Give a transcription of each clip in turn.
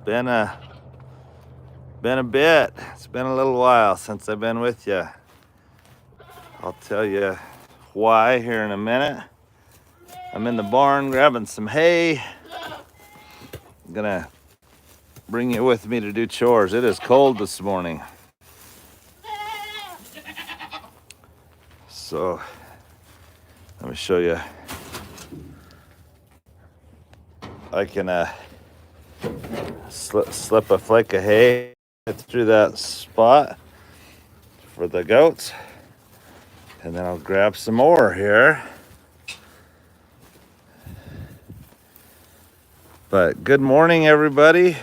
Been a bit. It's been a little while since I've been with you. I'll tell you why here in a minute. I'm in the barn grabbing some hay. I'm gonna bring you with me to do chores. It is cold this morning. So let me show you. I can slip a flake of hay through that spot for the goats, and then I'll grab some more here. But good morning, everybody.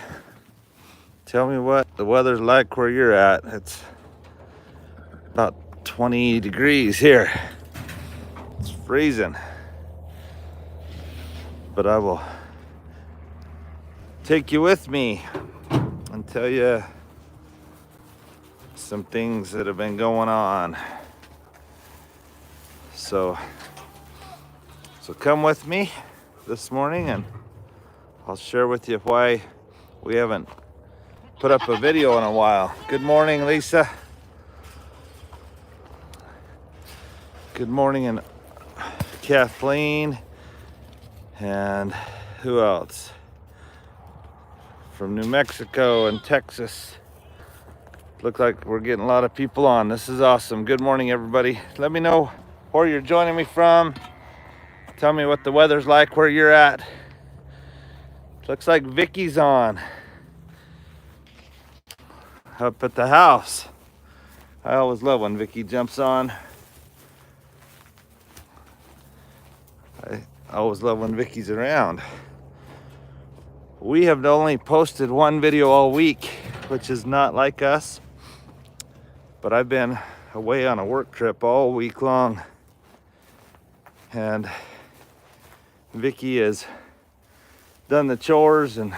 Tell me what the weather's like where you're at. It's about 20 degrees here. It's freezing. But I will take you with me and tell you some things that have been going on. So come with me this morning and I'll share with you why we haven't put up a video in a while. Good morning, Lisa. Good morning, and Kathleen. And who else? From New Mexico and Texas. Look like we're getting a lot of people on. This is awesome. Good morning, everybody. Let me know where you're joining me from. Tell me what the weather's like where you're at. Looks like Vicky's on up at the house. I always love when Vicky jumps on. I always love when Vicky's around. We have only posted one video all week, which is not like us. But I've been away on a work trip all week long. And Vicky has done the chores and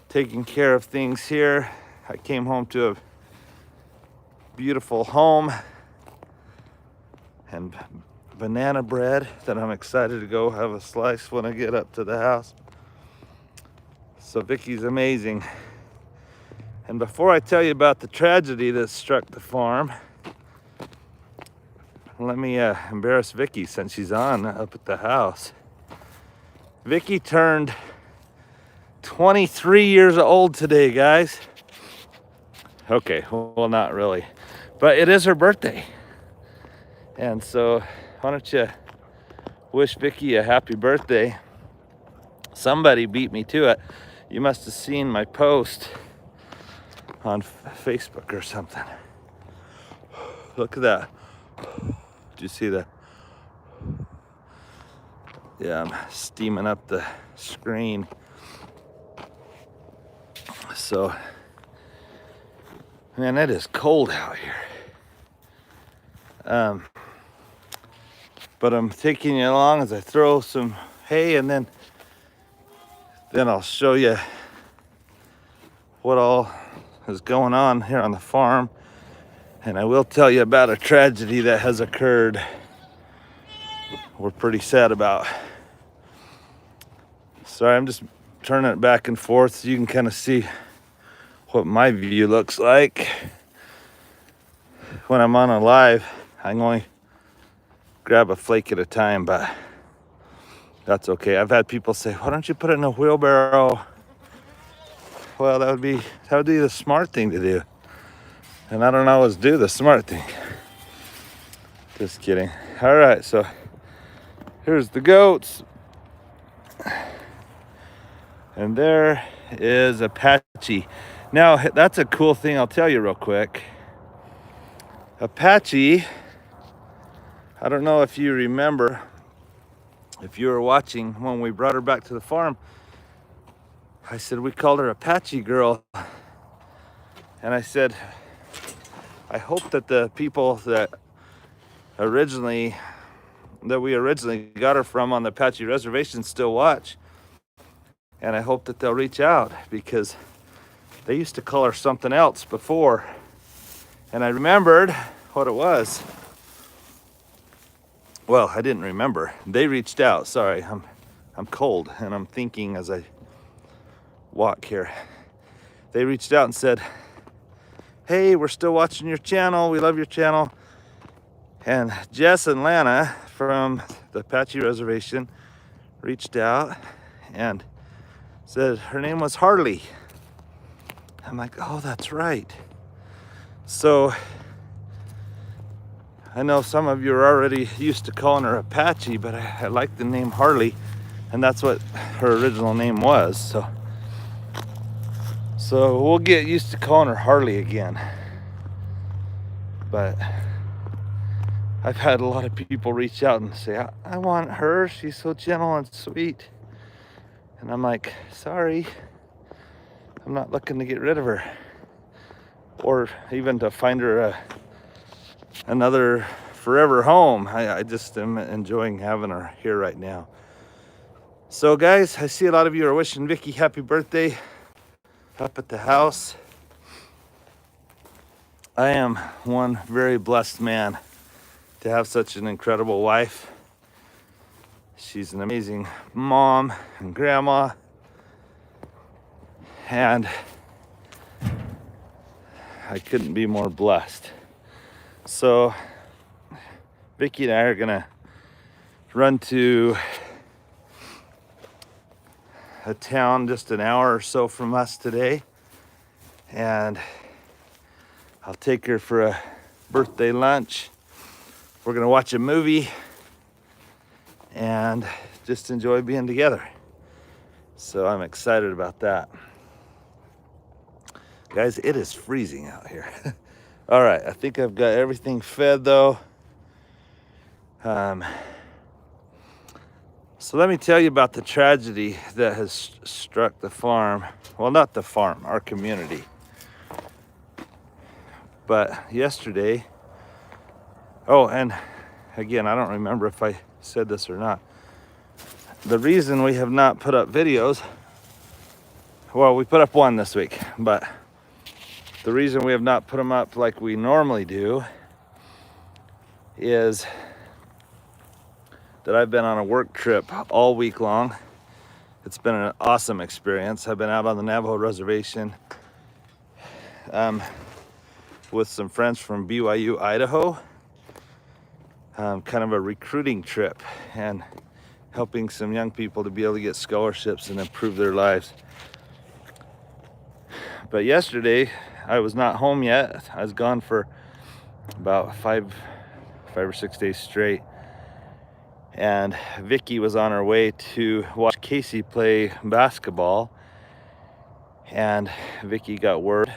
taking care of things here. I came home to a beautiful home and banana bread that I'm excited to go have a slice when I get up to the house. So Vicky's amazing. And before I tell you about the tragedy that struck the farm, let me embarrass Vicky since she's on up at the house. Vicky turned 23 years old today, guys. Okay, well, not really, but it is her birthday. And so why don't you wish Vicky a happy birthday? Somebody beat me to it. You must have seen my post on Facebook or something. Look at that. Did you see that? Yeah, I'm steaming up the screen. So, man, it is cold out here. But I'm taking you along as I throw some hay, and then I'll show you what all is going on here on the farm. And I will tell you about a tragedy that has occurred we're pretty sad about. Sorry, I'm just turning it back and forth so you can kind of see what my view looks like. When I'm on a live, I can only grab a flake at a time, but that's okay. I've had people say, why don't you put it in a wheelbarrow? Well, that would be the smart thing to do. And I don't always do the smart thing. Just kidding. All right, so here's the goats. And there is Apache. Now, that's a cool thing I'll tell you real quick. Apache, I don't know if you remember, if you were watching when we brought her back to the farm, I said we called her Apache Girl. And I said, I hope that the people that we originally got her from on the Apache Reservation still watch. And I hope that they'll reach out, because they used to call her something else before. And I remembered what it was. Well, I didn't remember. They reached out. Sorry, I'm cold, and I'm thinking as I walk here. They reached out and said, hey, we're still watching your channel. We love your channel. And Jess and Lana from the Apache Reservation reached out and said her name was Harley. I'm like, oh, that's right. So I know some of you are already used to calling her Apache, but I like the name Harley, and that's what her original name was. So we'll get used to calling her Harley again. But I've had a lot of people reach out and say, I want her. She's so gentle and sweet. And I'm like, sorry, I'm not looking to get rid of her, or even to find her another forever home. I just am enjoying having her here right now. So guys, I see a lot of you are wishing Vicky happy birthday up at the house. I am one very blessed man to have such an incredible wife. She's an amazing mom and grandma, and I couldn't be more blessed. So Vicky and I are gonna run to a town just an hour or so from us today, and I'll take her for a birthday lunch. We're gonna watch a movie and just enjoy being together. So I'm excited about that. Guys, it is freezing out here. All right, I think I've got everything fed though. So let me tell you about the tragedy that has struck the farm. Well, not the farm, our community. But yesterday, oh, and again, I don't remember if I said this or not. The reason we have not put up videos, well, we put up one this week, but the reason we have not put them up like we normally do is that I've been on a work trip all week long. It's been an awesome experience. I've been out on the Navajo reservation with some friends from BYU, Idaho. Kind of a recruiting trip and helping some young people to be able to get scholarships and improve their lives. But yesterday, I was not home yet. I was gone for about five or 6 days straight. And Vicky was on her way to watch Casey play basketball. And Vicky got word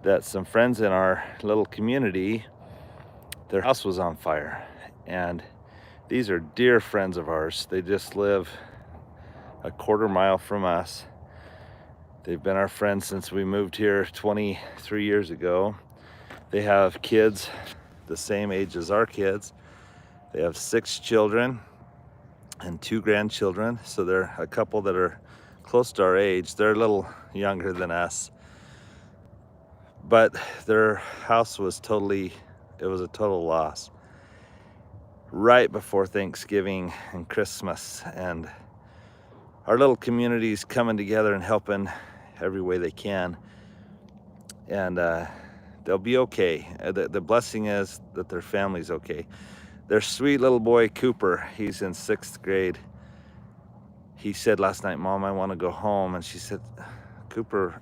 that some friends in our little community, their house was on fire. And these are dear friends of ours. They just live a quarter mile from us. They've been our friends since we moved here 23 years ago. They have kids the same age as our kids. They have 6 children and 2 grandchildren. So they're a couple that are close to our age. They're a little younger than us. But their house was it was a total loss. Right before Thanksgiving and Christmas. And our little community's coming together and helping every way they can. And they'll be okay. The blessing is that their family's okay. Their sweet little boy, Cooper, he's in 6th grade. He said last night, Mom, I want to go home. And she said, Cooper,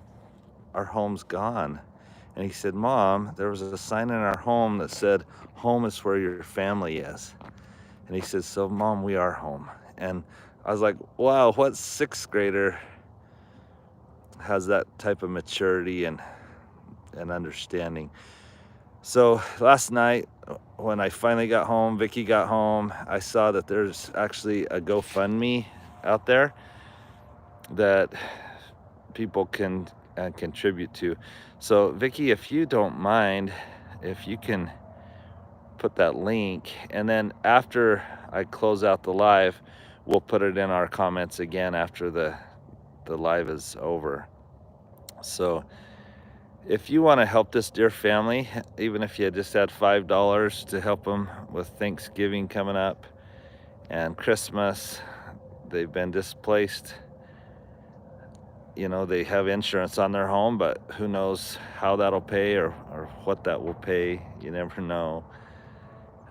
our home's gone. And he said, Mom, there was a sign in our home that said, home is where your family is. And he said, so Mom, we are home. And I was like, wow, what 6th grader has that type of maturity and understanding? So last night, when I finally got home, Vicky got home, I saw that there's actually a GoFundMe out there that people can contribute to. So Vicky, if you don't mind, if you can put that link, and then after I close out the live, we'll put it in our comments again after the live is over. So if you want to help this dear family, even if you just had $5 to help them with Thanksgiving coming up and Christmas, they've been displaced you know, they have insurance on their home, but who knows how that'll pay or what that will pay. You never know.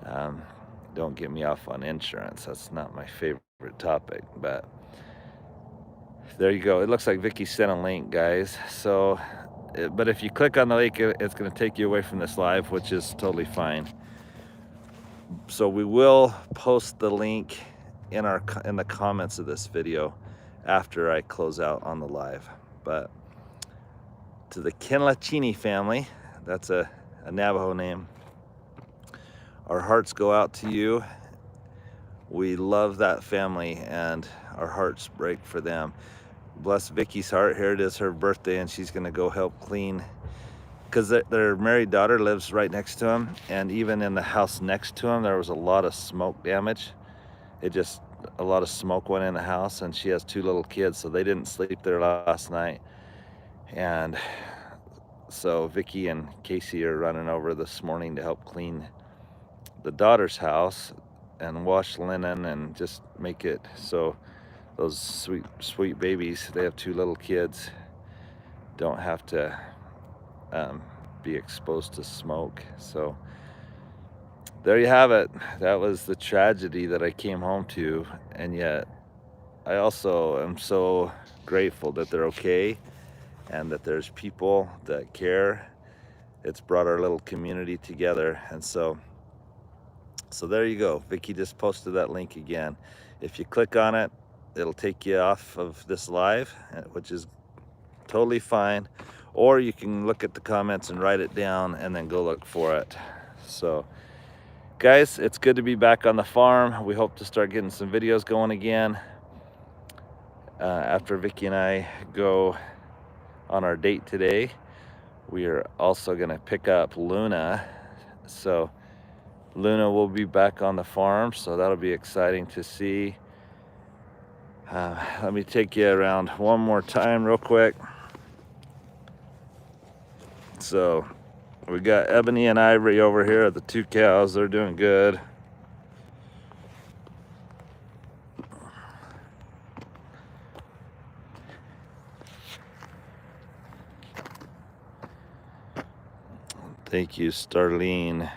Um, don't get me off on insurance. That's not my favorite topic, but there you go. It looks like Vicky sent a link, guys. So, but if you click on the link, it's going to take you away from this live, which is totally fine. So we will post the link in the comments of this video after I close out on the live. But to the Kenlachini family, that's a Navajo name, our hearts go out to you. We love that family and our hearts break for them. Bless Vicky's heart. Here it is, her birthday, and she's gonna go help clean, because their married daughter lives right next to them, and even in the house next to them there was a lot of smoke damage. A lot of smoke went in the house, and she has 2 little kids, so they didn't sleep there last night. And so Vicky and Casey are running over this morning to help clean the daughter's house and wash linen and just make it so those sweet babies, they have 2 little kids, don't have to be exposed to smoke. So there you have it. That was the tragedy that I came home to, and yet I also am so grateful that they're okay and that there's people that care. It's brought our little community together. And so there you go. Vicky just posted that link again. If you click on it, it'll take you off of this live, which is totally fine. Or you can look at the comments and write it down and then go look for it. So guys, it's good to be back on the farm. We hope to start getting some videos going again after Vicky and I go on our date today. We are also going to pick up Luna. So Luna will be back on the farm, so that'll be exciting to see. Let me take you around one more time real quick. So we got Ebony and Ivory over here, the 2 cows. They're doing good. Thank you, Starlene.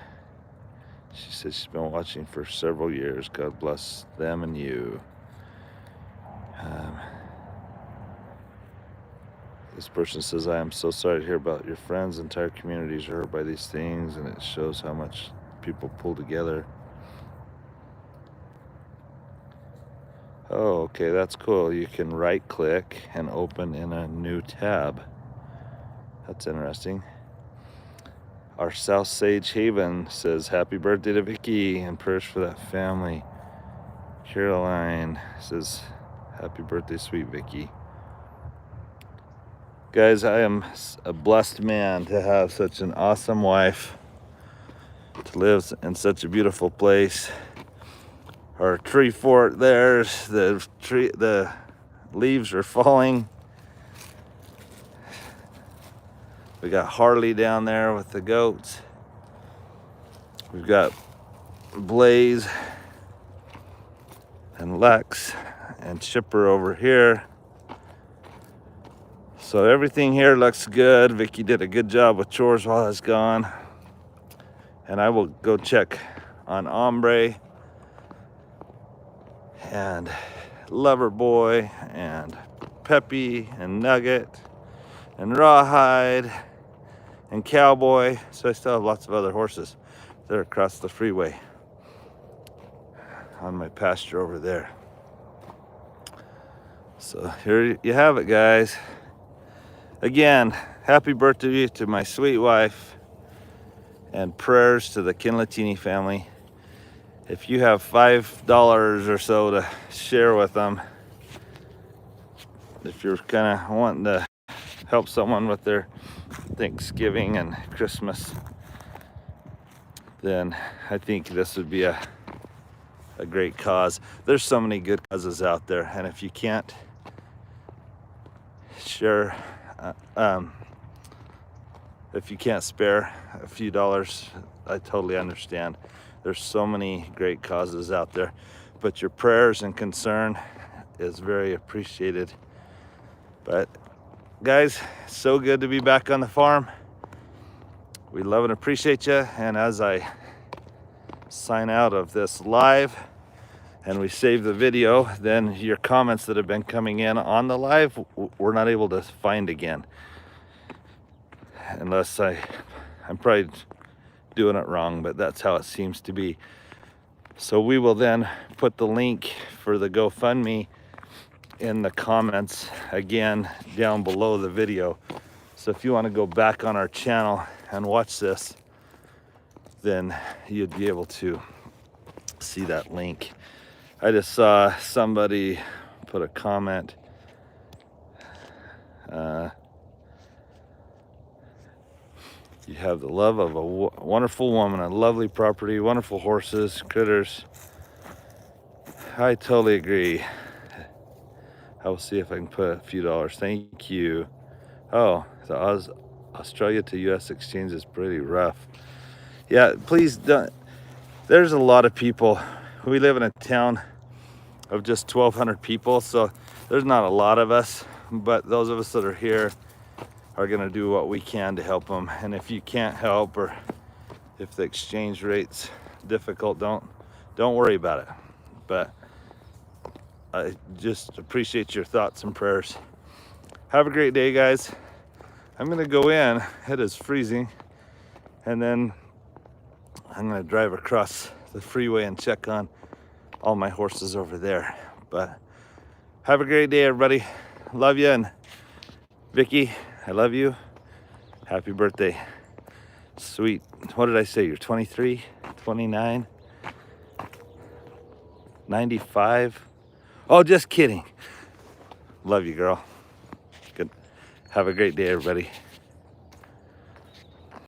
She says she's been watching for several years. God bless them and you. This person says, I am so sorry to hear about your friends. Entire communities are hurt by these things, and it shows how much people pull together. Oh, okay, that's cool. You can right click and open in a new tab. That's interesting. Our South Sage Haven says, happy birthday to Vicky and prayers for that family. Caroline says, happy birthday, sweet Vicky. Guys, I am a blessed man to have such an awesome wife, to live in such a beautiful place. Our tree fort there, the leaves are falling. We got Harley down there with the goats. We've got Blaze and Lex and Chipper over here. So everything here looks good. Vicky did a good job with chores while I was gone. And I will go check on Ombre and Lover Boy and Peppy and Nugget and Rawhide and Cowboy. So I still have lots of other horses. They're across the freeway on my pasture over there. So here you have it, guys. Again, happy birthday to my sweet wife, and prayers to the Kinlatini family. If you have $5 or so to share with them, if you're kind of wanting to help someone with their Thanksgiving and Christmas, then I think this would be a great cause. There's so many good causes out there, and if you can't share, if you can't spare a few dollars, I totally understand. There's so many great causes out there, but your prayers and concern is very appreciated. But guys, so good to be back on the farm. We love and appreciate you. And as I sign out of this live and we save the video, then your comments that have been coming in on the live, we're not able to find again. Unless I'm probably doing it wrong, but that's how it seems to be. So we will then put the link for the GoFundMe in the comments again down below the video. So if you want to go back on our channel and watch this, then you'd be able to see that link. I just saw somebody put a comment. You have the love of a wonderful woman, a lovely property, wonderful horses, critters. I totally agree. I will see if I can put a few dollars. Thank you. Oh, the Australia to US exchange is pretty rough. Yeah, please don't. There's a lot of people. We live in a town of just 1,200 people, so there's not a lot of us, but those of us that are here are gonna do what we can to help them. And if you can't help, or if the exchange rate's difficult, don't worry about it. But I just appreciate your thoughts and prayers. Have a great day, guys. I'm gonna go in, it is freezing, and then I'm gonna drive across the freeway and check on all my horses over there. But have a great day, everybody. Love you. And Vicky, I love you. Happy birthday. Sweet. What did I say? You're 23, 29, 95. Oh, just kidding. Love you, girl. Good. Have a great day, everybody.